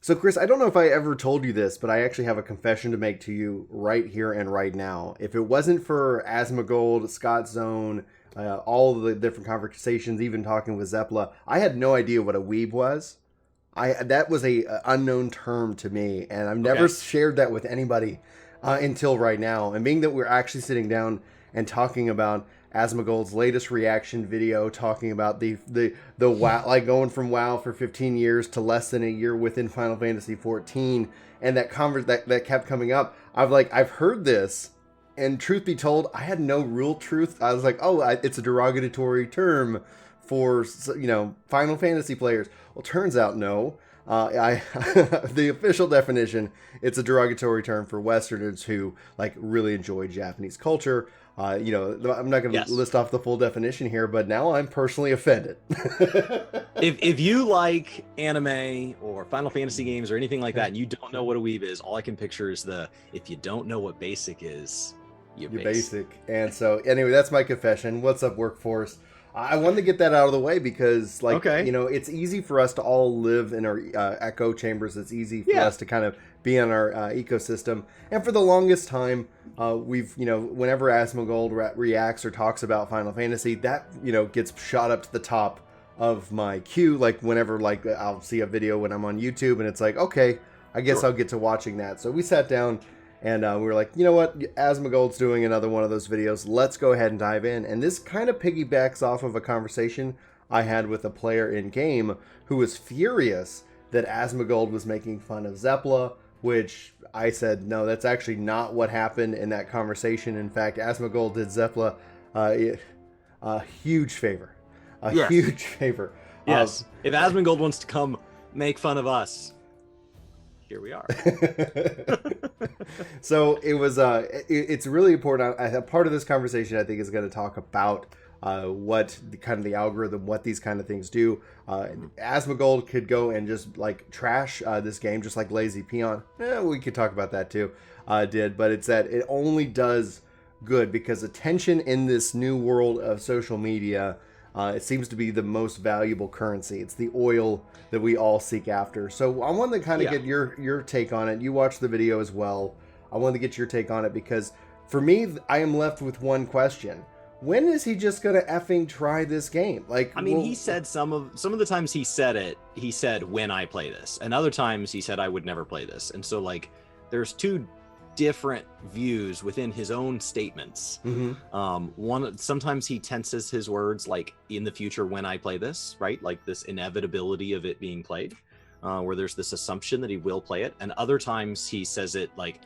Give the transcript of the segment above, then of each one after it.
So, Chris, I don't know if I ever told you this, but I actually have a confession to make to you right here and right now. If it wasn't for Asmongold, Scott Zone, all the different conversations, even talking with Zeppela, I had no idea what a weeb was. That was a unknown term to me, and I've never Okay. shared that with anybody until right now. And being that we're actually sitting down and talking about Asmongold's latest reaction video, talking about the WoW, like going from WoW for 15 years to less than a year within Final Fantasy XIV, and that kept coming up. I've heard this, and truth be told, I had no real truth. I was like, oh, it's a derogatory term for Final Fantasy players. Well, turns out no. I the official definition, it's a derogatory term for Westerners who like really enjoy Japanese culture. I'm not going to Yes. list off the full definition here, but now I'm personally offended. If you like anime or Final Fantasy games or anything like that, and you don't know what a weeb is, all I can picture is if you don't know what basic is, you're You're basic. basic. And so, anyway, that's my confession. What's up, workforce? I wanted to get that out of the way because, Okay. it's easy for us to all live in our echo chambers. It's easy for Yeah. us to kind of be in our ecosystem. And for the longest time, whenever Asmongold reacts or talks about Final Fantasy, that, gets shot up to the top of my queue. Like, whenever, I'll see a video when I'm on YouTube and it's like, okay, I guess Sure. I'll get to watching that. So we sat down and we were like, you know what? Asmongold's doing another one of those videos. Let's go ahead and dive in. And this kind of piggybacks off of a conversation I had with a player in game who was furious that Asmongold was making fun of Zeppela, which I said, no, that's actually not what happened in that conversation. In fact, Asmongold did Zeppela a huge favor. A Yes. huge favor. Yes. If Asmongold wants to come make fun of us, here we are. So it was it's really important. A part of this conversation I think is going to talk about what kind of the algorithm, what these kind of things do. Asmongold could go and just like trash this game just like Lazy Peon. We could talk about that too. But it's that it only does good because attention in this new world of social media, it seems to be the most valuable currency. It's the oil that we all seek after. So I wanted to kind of get your take on it. You watched the video as well. I wanted to get your take on it because for me, I am left with one question. When is he just gonna effing try this game? Like, I mean, he said some of the times he said when I play this, and other times he said I would never play this. And so like there's two different views within his own statements. One, sometimes he tenses his words like in the future when I play this, right? Like this inevitability of it being played, where there's this assumption that he will play it. And other times he says it like,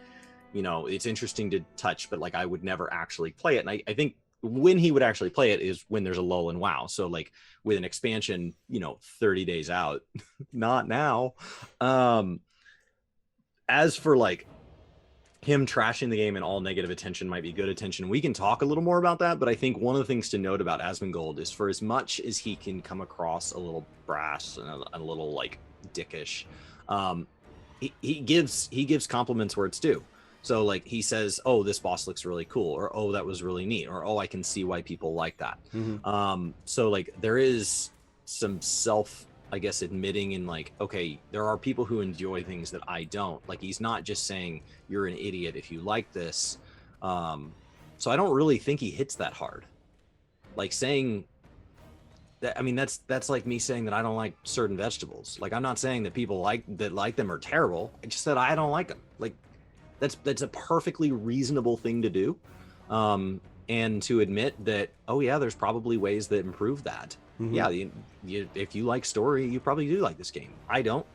it's interesting to touch, but like I would never actually play it. And I think when he would actually play it is when there's a lull in WoW. So like with an expansion, 30 days out, not now. As for like him trashing the game and all negative attention might be good attention, we can talk a little more about that. But I think one of the things to note about Asmongold is for as much as he can come across a little brass and a little like dickish, he gives compliments where it's due. So like he says, oh, this boss looks really cool, or oh, that was really neat, or oh, I can see why people like that. So like there is some self, I guess, admitting in like, okay, there are people who enjoy things that I don't. Like he's not just saying you're an idiot if you like this. So I don't really think he hits that hard. Like saying that, I mean, that's like me saying that I don't like certain vegetables. Like I'm not saying that people like them are terrible. It's just that I don't like them. Like that's a perfectly reasonable thing to do. And to admit that, oh yeah, there's probably ways that improve that. Yeah, if you like story, you probably do like this game. I don't.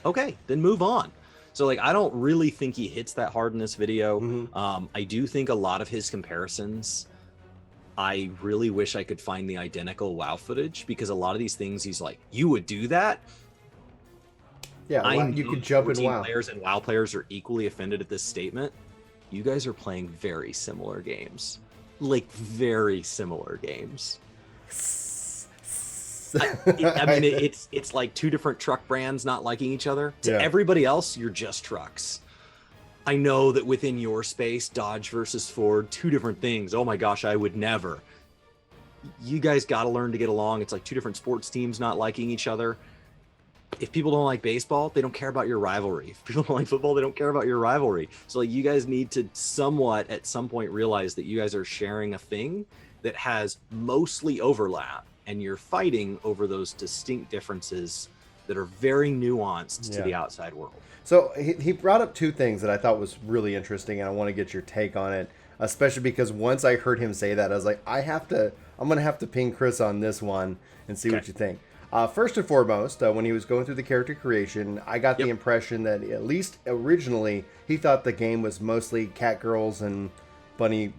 Okay, then move on. So like, I don't really think he hits that hard in this video. I do think a lot of his comparisons, I really wish I could find the identical WoW footage, because a lot of these things he's like, you would do that? Yeah, you could jump in WoW. Players and WoW players are equally offended at this statement. You guys are playing very similar games. Like, very similar games. I mean, it's like two different truck brands not liking each other. To everybody else, you're just trucks. I know that within your space, Dodge versus Ford, two different things. Oh my gosh, I would never. You guys got to learn to get along. It's like two different sports teams not liking each other. if people don't like baseball, they don't care about your rivalry. If people don't like football, they don't care about your rivalry. So like, you guys need to somewhat at some point realize that you guys are sharing a thing that has mostly overlap, and you're fighting over those distinct differences that are very nuanced to the outside world. So he brought up two things that I thought was really interesting, and I want to get your take on it, especially because once I heard him say that, I was like, I'm going to have to ping Chris on this one and see what you think. First and foremost, when he was going through the character creation, I got the impression that at least originally he thought the game was mostly cat girls and bunny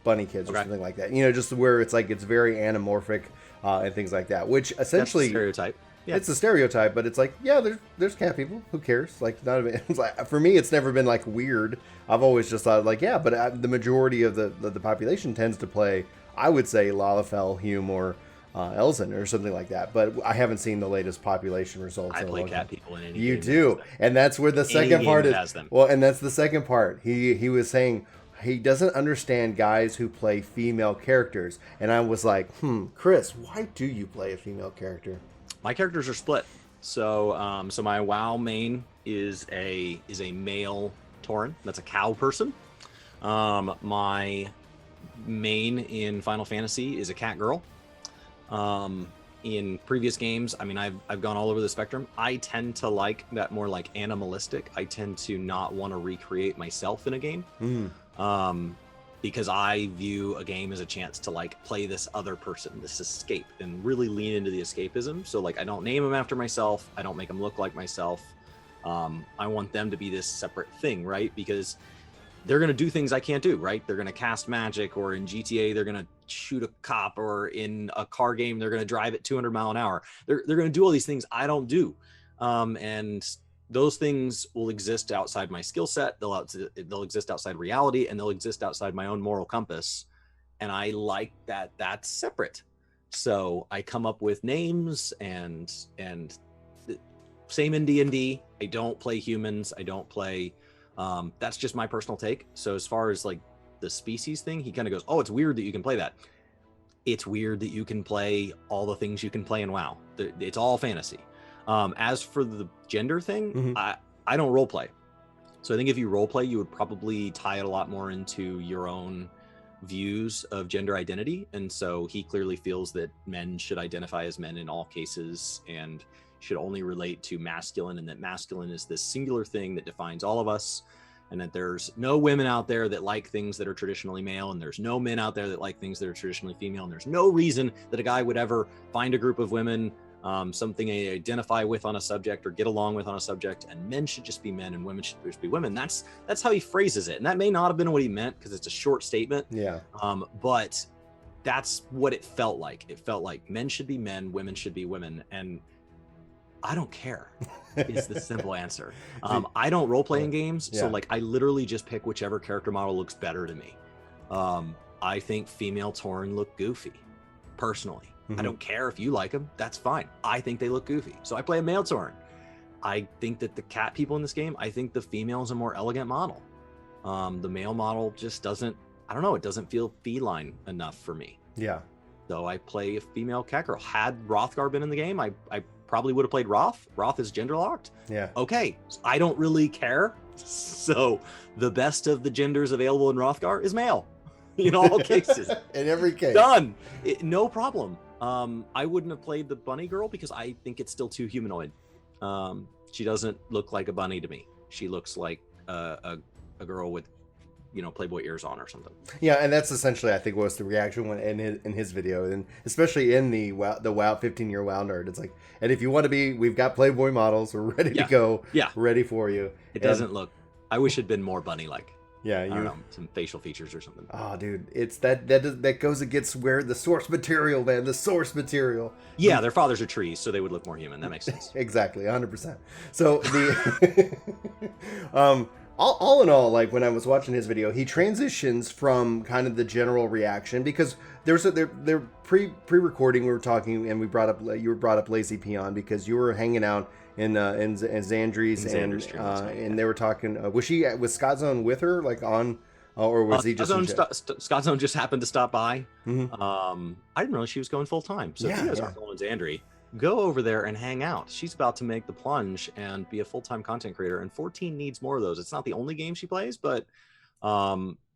kids or something like that. Just where it's like it's very anamorphic and things like that, which essentially that's the stereotype. Yeah. It's a stereotype, but it's like, there's cat people. Who cares? Like, none of it. It's like, for me, it's never been like weird. I've always just thought like, but the majority of the population tends to play, I would say, Lalafell, Hume, or Elzen or something like that. But I haven't seen the latest population results. I play cat people in any You game do, and that's where the second part is. Well, and that's the second part. He was saying he doesn't understand guys who play female characters, and I was like, Chris, why do you play a female character? My characters are split. So so my WoW main is a male Tauren. That's a cow person. My main in Final Fantasy is a cat girl. In previous games, I mean, I've gone all over the spectrum. I tend to like that more like animalistic. I tend to not want to recreate myself in a game. Because I view a game as a chance to like play this other person, this escape, and really lean into the escapism. So like, I don't name them after myself. I don't make them look like myself. I want them to be this separate thing, right? Because they're going to do things I can't do, right? They're going to cast magic, or in GTA, they're going to shoot a cop, or in a car game, they're going to drive at 200 mile an hour. They're going to do all these things I don't do. And those things will exist outside my skill set. They'll exist outside reality, and they'll exist outside my own moral compass. And I like that that's separate. So I come up with names and same in D&D. I don't play humans. I don't play, that's just my personal take. So as far as like the species thing, he kind of goes, oh, it's weird that you can play that. It's weird that you can play all the things you can play in WoW. It's all fantasy. As for the gender thing, I don't role play. So I think if you role play, you would probably tie it a lot more into your own views of gender identity. And so he clearly feels that men should identify as men in all cases and should only relate to masculine, and that masculine is this singular thing that defines all of us, and that there's no women out there that like things that are traditionally male, and there's no men out there that like things that are traditionally female, and there's no reason that a guy would ever find a group of women, something they identify with on a subject or get along with on a subject, and men should just be men and women should just be women. That's how he phrases it, and that may not have been what he meant because it's a short statement. But that's what it felt like. It felt like men should be men, women should be women, and I don't care is the simple answer. I don't role play in games, so like I literally just pick whichever character model looks better to me. I think female Tauren look goofy, personally. I don't care if you like them, that's fine. I think they look goofy, so I play a male Tauren. I think that the cat people in this game, I think the female is a more elegant model. The male model just doesn't, I don't know, it doesn't feel feline enough for me. So I play a female cat girl. Had Hrothgar been in the game, I probably would have played Roth. Roth is gender locked. Okay, so I don't really care. So the best of the genders available in Hrothgar is male. In all cases. In every case. Done. No problem. I wouldn't have played the bunny girl because I think it's still too humanoid. She doesn't look like a bunny to me. She looks like a girl with, Playboy ears on or something. Yeah, and that's essentially, I think, was the reaction when in his video, and especially in the WoW 15-year WoW nerd. It's like, and if you want to be, we've got Playboy models. We're ready to go. Ready for you. It doesn't look. I wish it'd been more bunny-like. Yeah, I don't know, some facial features or something. Oh, dude, it's that goes against where the source material, man. The source material. Yeah, their fathers are trees, so they would look more human. That makes sense. Exactly, 100%. So the all in all, like when I was watching his video, he transitions from kind of the general reaction because they're pre-recording. We were talking, and you were brought up Lazy Peon because you were hanging out in Xandri's and they were talking. Was Scott Zone with her, like on, or was he just? Scott Zone just happened to stop by. I didn't realize she was going full time. So if you guys aren't going Xandri, go over there and hang out. She's about to make the plunge and be a full-time content creator, and 14 needs more of those. It's not the only game she plays, but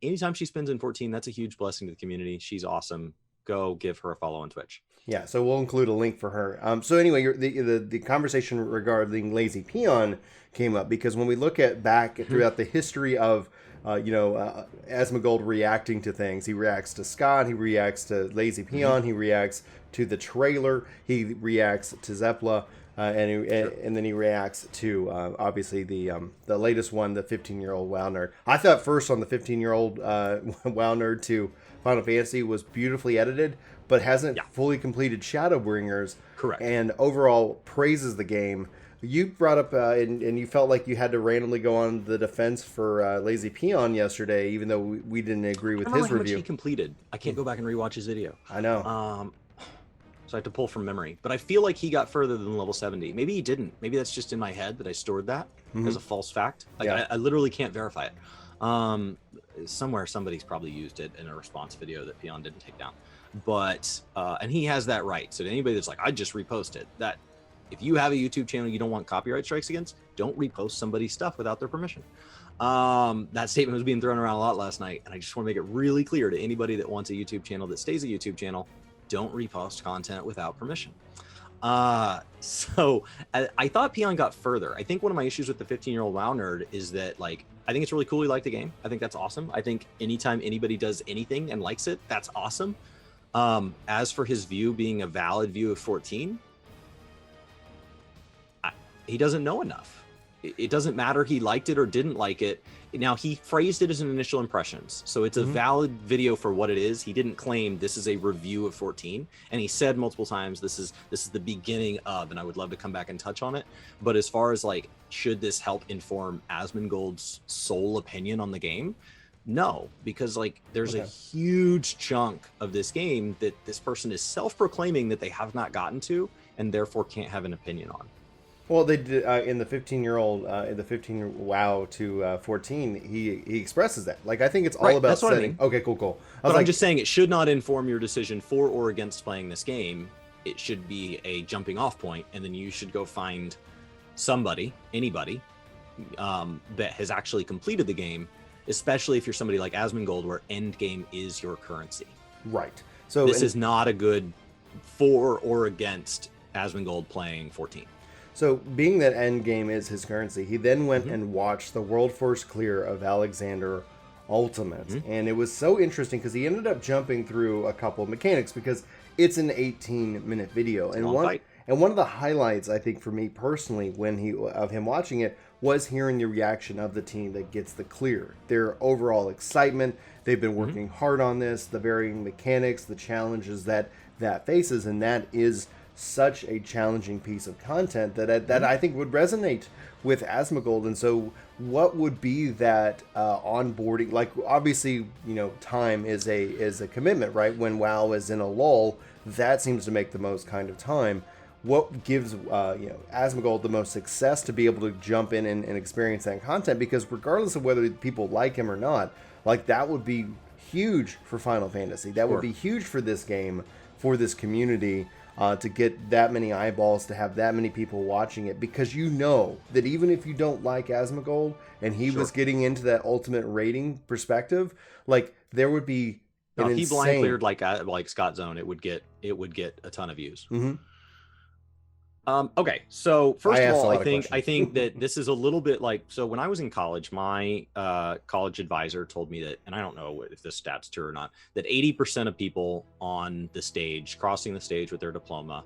anytime she spends in 14, that's a huge blessing to the community. She's awesome. Go give her a follow on Twitch. Yeah, so we'll include a link for her. So anyway, the conversation regarding Lazy Peon came up because when we look at back throughout the history of Asmongold reacting to things, he reacts to Scott, he reacts to Lazy Peon, he reacts to the trailer, he reacts to Zepla, and then he reacts to obviously the latest one, the 15-year-old WoW nerd. I thought first on the 15-year-old WoW nerd to Final Fantasy was beautifully edited, but hasn't fully completed Shadowbringers. Correct. And overall praises the game. You brought up and you felt like you had to randomly go on the defense for Lazy Peon yesterday, even though we didn't agree with his how review. Much he completed. I can't go back and rewatch his video. I know. So I have to pull from memory. But I feel like he got further than level 70. Maybe he didn't. Maybe that's just in my head that I stored that as a false fact. Like I literally can't verify it. Somewhere somebody's probably used it in a response video that Peon didn't take down. But and he has that right. So to anybody that's like, I just reposted that. If you have a YouTube channel you don't want copyright strikes against, don't repost somebody's stuff without their permission. That statement was being thrown around a lot last night, and I just want to make it really clear to anybody that wants a YouTube channel that stays a YouTube channel, don't repost content without permission. So I thought Peon got further. I think one of my issues with the 15-year-old WoW nerd is that, like, I think it's really cool he liked the game. I think that's awesome. I think anytime anybody does anything and likes it, that's awesome. As for his view being a valid view of 14, he doesn't know enough. It doesn't matter he liked it or didn't like it. Now, he phrased it as an initial impressions, so it's a valid video for what it is. He didn't claim this is a review of 14, and he said multiple times this is the beginning of, and I would love to come back and touch on it. But as far as, like, should this help inform Asmongold's sole opinion on the game? No, because, like, there's a huge chunk of this game that this person is self-proclaiming that they have not gotten to, and therefore can't have an opinion on. Well, they did in the 15-year-old, in the 15 WoW to 14. He expresses that. Like, I think it's all about setting. I mean. Okay, cool. I'm just saying it should not inform your decision for or against playing this game. It should be a jumping off point, and then you should go find anybody, that has actually completed the game. Especially if you're somebody like Asmongold, where end game is your currency. Right. So this is not a good for or against Asmongold playing 14. So, being that endgame is his currency, he then went and watched the world first clear of Alexander Ultimate. And it was so interesting because he ended up jumping through a couple of mechanics because it's an 18-minute video. And one of the highlights, I think, for me personally, of him watching it, was hearing the reaction of the team that gets the clear. Their overall excitement. They've been working hard on this, the varying mechanics, the challenges that faces, and that is such a challenging piece of content that I think would resonate with Asmongold. And so what would be that onboarding, like, obviously, time is a commitment, right? When WoW is in a lull, that seems to make the most kind of time. What gives Asmongold the most success to be able to jump in and experience that content? Because regardless of whether people like him or not, like, that would be huge for Final Fantasy. That would be huge for this game, for this community. To get that many eyeballs, to have that many people watching it, because that even if you don't like Asmongold and he was getting into that ultimate rating perspective, like, there would be an insane... If he blind cleared like Scott Zone, it would get a ton of views. Okay, so first of all, I think that this is a little bit like, so when I was in college, my college advisor told me that, and I don't know if this stat's true or not, that 80% of people on the stage, crossing the stage with their diploma,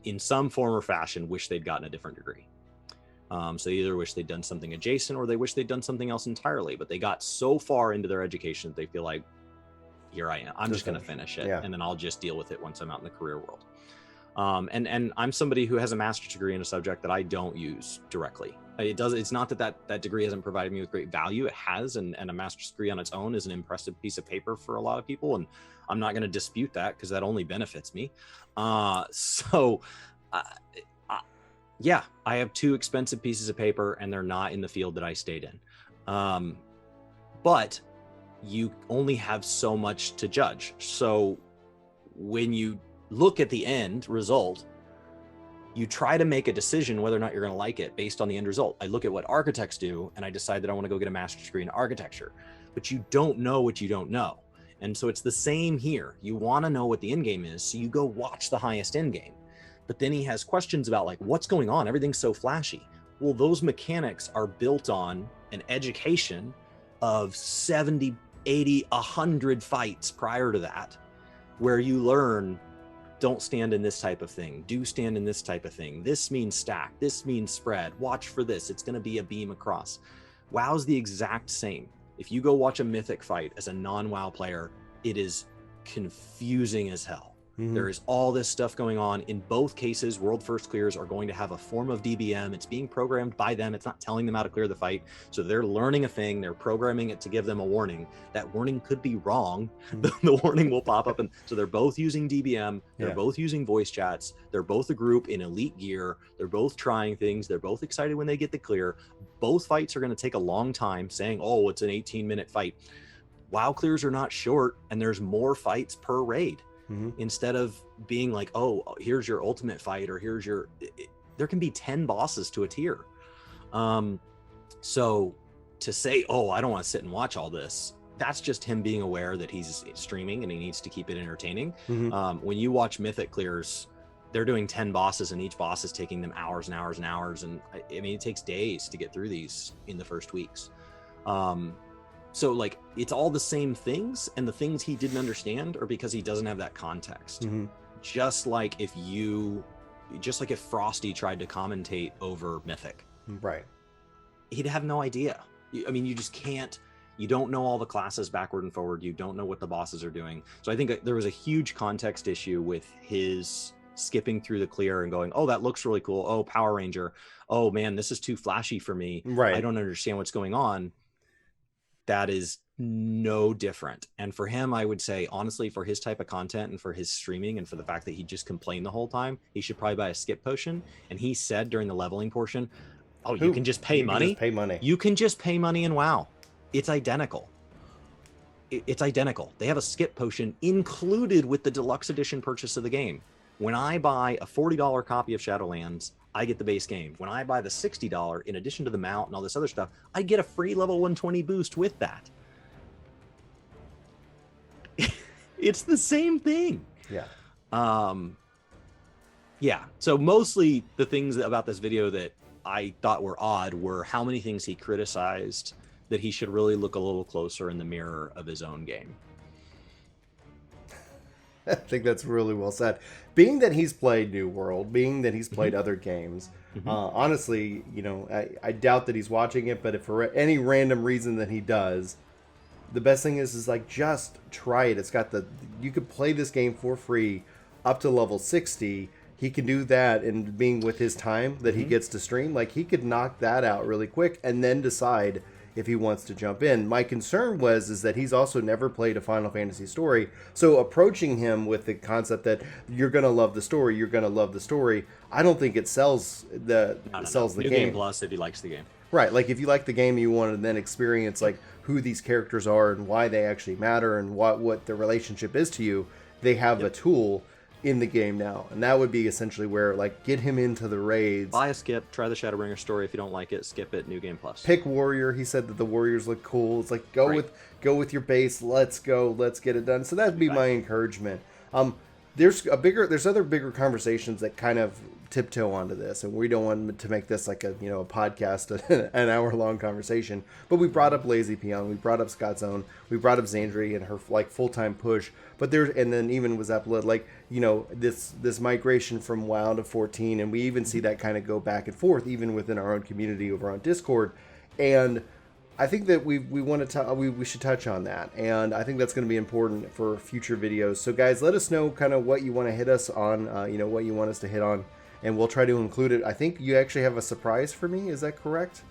in some form or fashion, wish they'd gotten a different degree. So they either wish they'd done something adjacent or they wish they'd done something else entirely, but they got so far into their education that they feel like, here I am, I'm just going to finish it, and then I'll just deal with it once I'm out in the career world. And I'm somebody who has a master's degree in a subject that I don't use directly. It's not that degree hasn't provided me with great value. It has, and a master's degree on its own is an impressive piece of paper for a lot of people, and I'm not going to dispute that because that only benefits me. Yeah, I have 2 expensive pieces of paper, and they're not in the field that I stayed in. But you only have so much to judge. So when you look at the end result, You try to make a decision whether or not you're going to like it based on the end result. I look at what architects do and I decide that I want to go get a master's degree in architecture, but you don't know what you don't know. And so it's the same here. You want to know what the end game is, so you go watch the highest end game. But then he has questions about like, what's going on? Everything's so flashy. Well, those mechanics are built on an education of 70, 80, 100 fights prior to that, where you learn, don't stand in this type of thing, do stand in this type of thing. This means stack, this means spread, watch for this, it's going to be a beam across. WoW's the exact same. If you go watch a Mythic fight as a non-WoW player, it is confusing as hell. There is all this stuff going on. In both cases, world first clears are going to have a form of DBM. It's being programmed by them. It's not telling them how to clear the fight. So they're learning a thing. They're programming it to give them a warning. That warning could be wrong. The warning will pop up. And so they're both using DBM. They're both using voice chats. They're both a group in elite gear. They're both trying things. They're both excited when they get the clear. Both fights are going to take a long time, saying, oh, it's an 18-minute fight. WoW clears are not short, and there's more fights per raid. Instead of being like, oh, here's your ultimate fight, or here's your, there can be 10 bosses to a tier. So to say, oh, I don't want to sit and watch all this, that's just him being aware that he's streaming and he needs to keep it entertaining. When you watch Mythic clears, they're doing 10 bosses and each boss is taking them hours and hours and hours. And I mean, it takes days to get through these in the first weeks. So like, it's all the same things, and the things he didn't understand are because he doesn't have that context. Just like if Frosty tried to commentate over Mythic, right? He'd have no idea. I mean, you just can't, you don't know all the classes backward and forward. You don't know what the bosses are doing. So I think there was a huge context issue with his skipping through the clear and going, oh, that looks really cool. Oh, Power Ranger. Oh man, this is too flashy for me. Right. I don't understand what's going on. That is no different. And for him, I would say, honestly, for his type of content and for his streaming and for the fact that he just complained the whole time, he should probably buy a skip potion. And he said during the leveling portion, oh, you can just pay money? Just pay money. You can just pay money in WoW. It's identical. It's identical. They have a skip potion included with the deluxe edition purchase of the game. When I buy a $40 copy of Shadowlands, I get the base game. When I buy the $60, in addition to the mount and all this other stuff, I get a free level 120 boost with that. It's the same thing. Yeah. Yeah. So mostly the things about this video that I thought were odd were how many things he criticized that he should really look a little closer in the mirror of his own game. I think that's really well said. Being that he's played New World, being that he's played other games, honestly, you know, I doubt that he's watching it, but if for any random reason that he does, the best thing is like, just try it. It's got you could play this game for free up to level 60. He can do that, and being with his time that he gets to stream, like he could knock that out really quick and then decide if he wants to jump in. My concern is that he's also never played a Final Fantasy story. So approaching him with the concept that you're going to love the story, I don't think it sells the New game plus if he likes the game. Right, like if you like the game, you want to then experience like who these characters are and why they actually matter and what the relationship is to you. They have a tool in the game now, and that would be essentially where, like, get him into the raids. Buy a skip, try the Shadowbringer story. If you don't like it, skip it. New game plus. Pick warrior. He said that the warriors look cool. It's like go with your base. Let's go. Let's get it done. So that'd be my encouragement. There's other bigger conversations that kind of tiptoe onto this, and we don't want to make this like a podcast, an hour-long conversation. But we brought up Lazy Peon, we brought up Scott's Own, we brought up Xandri and her like full-time push. But then even with Zeppelin, like this migration from WoW to 14, and we even see that kind of go back and forth even within our own community over on Discord, and I think that we should touch on that, and I think that's going to be important for future videos. So guys, let us know kind of what you want to hit us on, what you want us to hit on, and we'll try to include it. I think you actually have a surprise for me. Is that correct?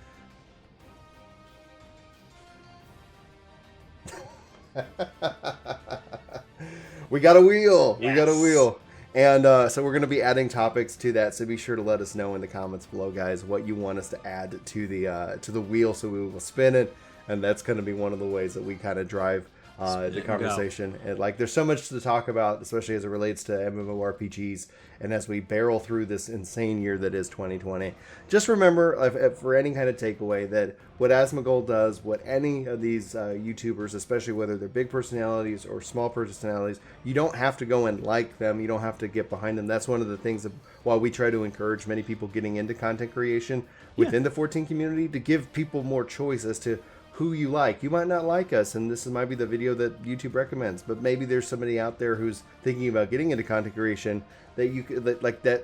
We got a wheel. Yes. We got a wheel. And so we're going to be adding topics to that, so be sure to let us know in the comments below, guys, what you want us to add to the wheel, so we will spin it, and that's going to be one of the ways that we kind of drive the conversation. And like, there's so much to talk about, especially as it relates to MMORPGs, and as we barrel through this insane year that is 2020. Just remember, if for any kind of takeaway, that what Asmongold does, what any of these YouTubers, especially whether they're big personalities or small personalities, you don't have to go and like them. You don't have to get behind them. That's one of the things that, while we try to encourage many people getting into content creation within the 14 community, to give people more choice as to who you like. You might not like us, and this might be the video that YouTube recommends, but maybe there's somebody out there who's thinking about getting into content creation that you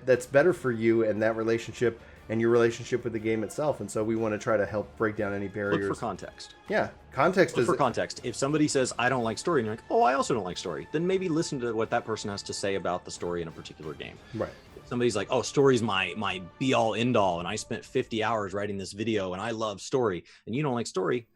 that's better for you and that relationship and your relationship with the game itself. And so we want to try to help break down any barriers. Look for context. Yeah, context. Look for context. If somebody says, I don't like story, and you're like, oh, I also don't like story, then maybe listen to what that person has to say about the story in a particular game. Right. If somebody's like, oh, story's my be-all, end-all, and I spent 50 hours writing this video, and I love story, and you don't like story,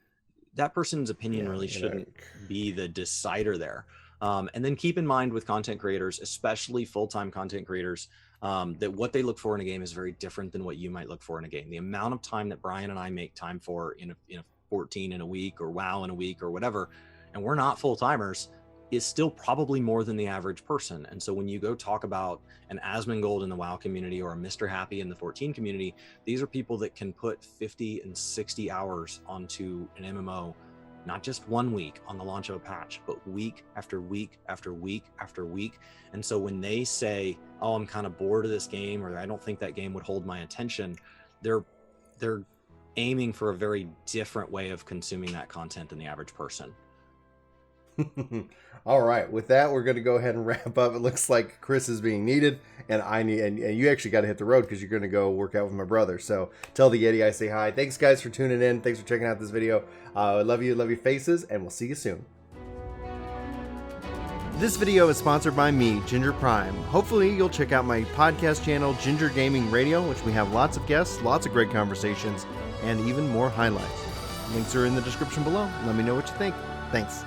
that person's opinion really shouldn't be the decider there. And then keep in mind with content creators, especially full-time content creators, that what they look for in a game is very different than what you might look for in a game. The amount of time that Brian and I make time for in a 14 in a week, or WoW in a week, or whatever, and we're not full-timers, is still probably more than the average person. And so when you go talk about an Asmongold in the WoW community or a Mr. Happy in the 14 community, these are people that can put 50 and 60 hours onto an MMO, not just 1 week on the launch of a patch, but week after week after week after week. And so when they say, oh, I'm kind of bored of this game, or I don't think that game would hold my attention, they're aiming for a very different way of consuming that content than the average person. All right, with that, we're going to go ahead and wrap up. It looks like Chris is being needed, and and you actually got to hit the road because you're going to go work out with my brother. So tell the Yeti I say hi. Thanks, guys, for tuning in. Thanks for checking out this video. Love you, love your faces, and we'll see you soon. This video is sponsored by me, Ginger Prime. Hopefully, you'll check out my podcast channel, Ginger Gaming Radio, which we have lots of guests, lots of great conversations, and even more highlights. Links are in the description below. Let me know what you think. Thanks.